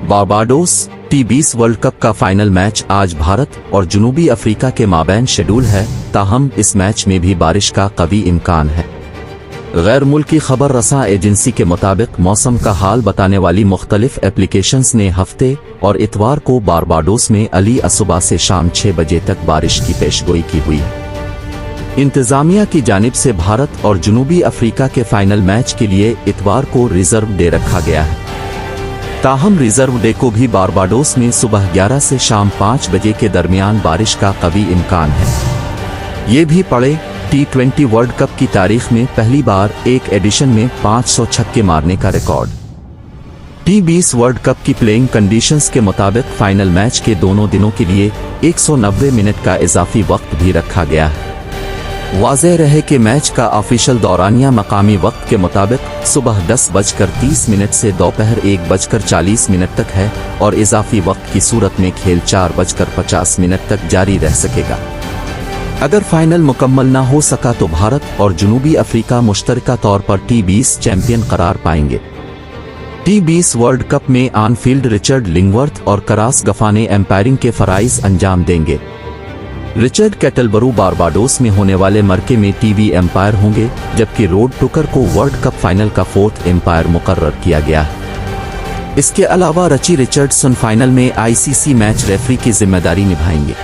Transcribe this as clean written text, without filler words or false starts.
Barbados T20 world cup का final match आज भारत और जनूबी अफ्रीका के माबैन शेड्यूल है, ताहम इस मैच में भी बारिश का कवी इम्कान है। गैर मुल्की खबर रसा एजेंसी के मुताबिक मौसम का हाल बताने वाली मुख्तलिफ एप्लीकेशंस ने हफ्ते और इतवार को बारबाडोस में अली सुबह से शाम 6 बजे तक बारिश की पेशगोई की हुई है। इंतजामिया की जानिब से भारत और जनूबी अफ्रीका के फाइनल मैच के लिए इतवार को रिजर्व डे रखा गया है। ताहम रिजर्व डे को भी बारबाडोस में सुबह 11 से शाम 5 बजे के दरमियान बारिश का कवी इम्कान है। ये भी पड़े T20 वर्ल्ड कप की तारीख में पहली बार एक एडिशन में 500 छक्के मारने का रिकॉर्ड। T20 वर्ल्ड कप की प्लेइंग कंडीशंस के मुताबिक फाइनल मैच के दोनों दिनों के लिए 190 मिनट का इजाफी वक्त भी रखा गया है। वाज़ेह रहे कि मैच का ऑफिशियल दौरानिया मकामी वक्त के मुताबिक सुबह 10:30 से दोपहर 1:40 तक है और इजाफी वक्त की सूरत में खेल 4:50 तक जारी रह सकेगा। अगर फाइनल मुकम्मल ना हो सका तो भारत और जनूबी अफ्रीका मुश्तरका तौर पर T20 चैंपियन करार पाएंगे। T20 वर्ल्ड कप में ऑनफील्ड रिचर्ड लिंगवर्थ और करास गफाने एम्पायरिंग के फराइज अंजाम देंगे। रिचर्ड कैटलबरू बारबाडोस में होने वाले मरके में टीवी एम्पायर होंगे, जबकि रोड टुकर को वर्ल्ड कप फाइनल का 4th एम्पायर मुकर्रर किया गया है। इसके अलावा रची रिचर्डसन फाइनल में ICC मैच रेफरी की जिम्मेदारी निभाएंगे।